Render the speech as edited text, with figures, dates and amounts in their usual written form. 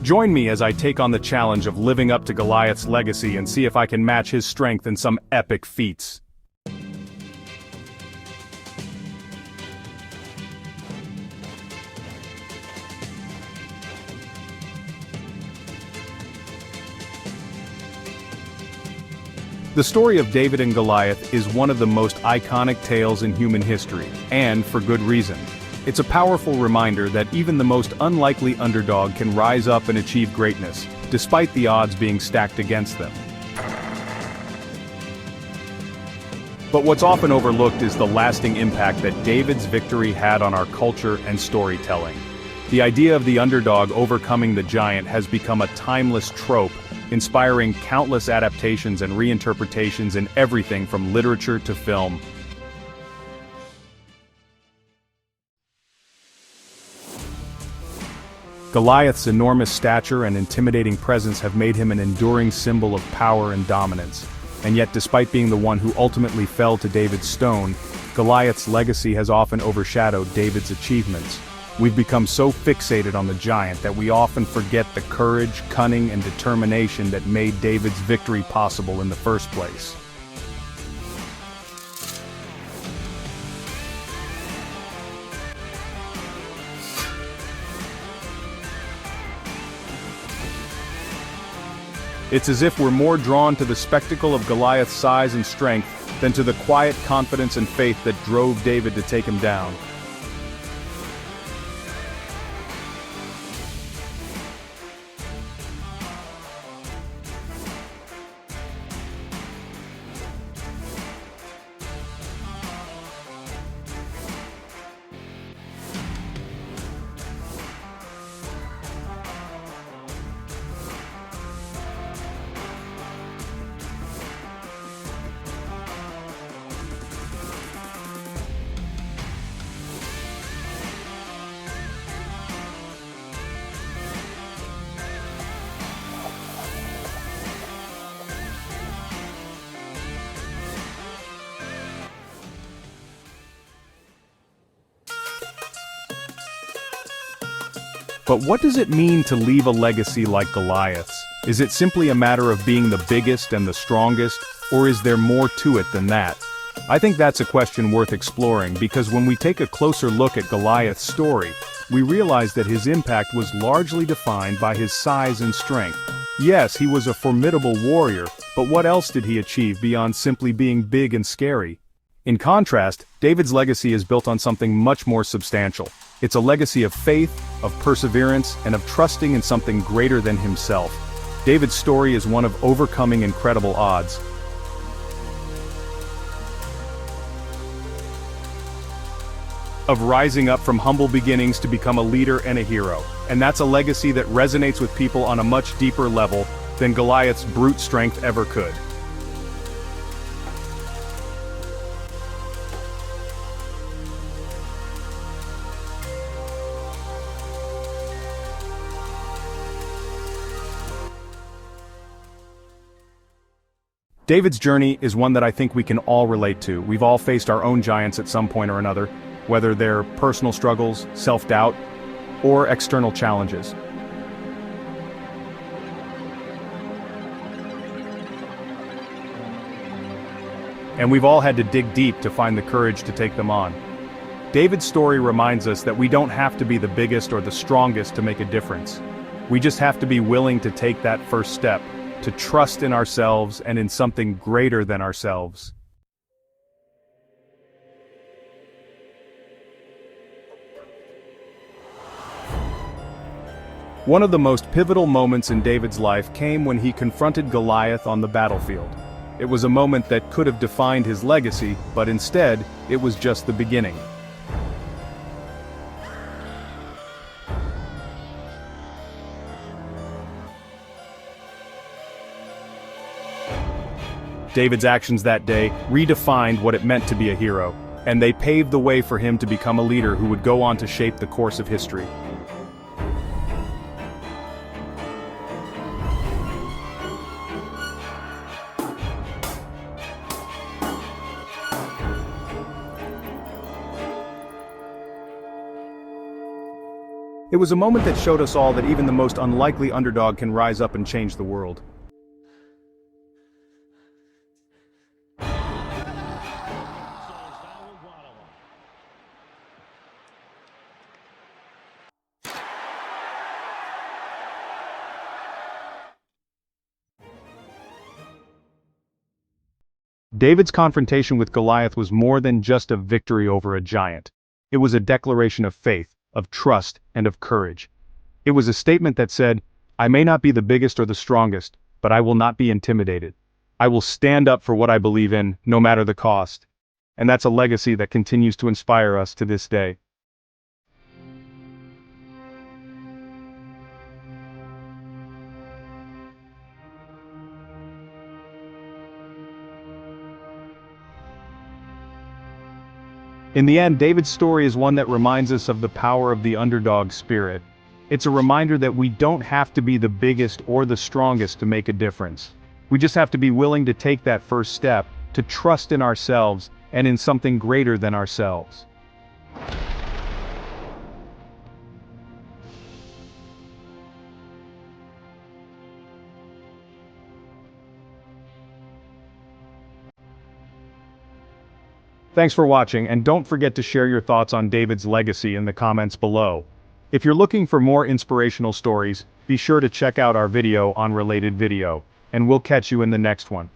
Join me as I take on the challenge of living up to Goliath's legacy and see if I can match his strength in some epic feats. The story of David and Goliath is one of the most iconic tales in human history, and for good reason. It's a powerful reminder that even the most unlikely underdog can rise up and achieve greatness, despite the odds being stacked against them. But what's often overlooked is the lasting impact that David's victory had on our culture and storytelling. The idea of the underdog overcoming the giant has become a timeless trope, inspiring countless adaptations and reinterpretations in everything from literature to film. Goliath's enormous stature and intimidating presence have made him an enduring symbol of power and dominance. And yet, despite being the one who ultimately fell to David's stone, Goliath's legacy has often overshadowed David's achievements. We've become so fixated on the giant that we often forget the courage, cunning, and determination that made David's victory possible in the first place. It's as if we're more drawn to the spectacle of Goliath's size and strength than to the quiet confidence and faith that drove David to take him down. But what does it mean to leave a legacy like Goliath's? Is it simply a matter of being the biggest and the strongest, or is there more to it than that? I think that's a question worth exploring because when we take a closer look at Goliath's story, we realize that his impact was largely defined by his size and strength. Yes, he was a formidable warrior, but what else did he achieve beyond simply being big and scary? In contrast, David's legacy is built on something much more substantial. It's a legacy of faith, of perseverance, and of trusting in something greater than himself. David's story is one of overcoming incredible odds. Of rising up from humble beginnings to become a leader and a hero. And that's a legacy that resonates with people on a much deeper level than Goliath's brute strength ever could. David's journey is one that I think we can all relate to. We've all faced our own giants at some point or another, whether they're personal struggles, self-doubt, or external challenges. And we've all had to dig deep to find the courage to take them on. David's story reminds us that we don't have to be the biggest or the strongest to make a difference. We just have to be willing to take that first step, to trust in ourselves and in something greater than ourselves. One of the most pivotal moments in David's life came when he confronted Goliath on the battlefield. It was a moment that could have defined his legacy, but instead, it was just the beginning. David's actions that day redefined what it meant to be a hero, and they paved the way for him to become a leader who would go on to shape the course of history. It was a moment that showed us all that even the most unlikely underdog can rise up and change the world. David's confrontation with Goliath was more than just a victory over a giant. It was a declaration of faith, of trust, and of courage. It was a statement that said, "I may not be the biggest or the strongest, but I will not be intimidated. I will stand up for what I believe in, no matter the cost." And that's a legacy that continues to inspire us to this day. In the end, David's story is one that reminds us of the power of the underdog spirit. It's a reminder that we don't have to be the biggest or the strongest to make a difference. We just have to be willing to take that first step, to trust in ourselves and in something greater than ourselves. Thanks for watching, and don't forget to share your thoughts on David's legacy in the comments below. If you're looking for more inspirational stories, be sure to check out our video on related video, and we'll catch you in the next one.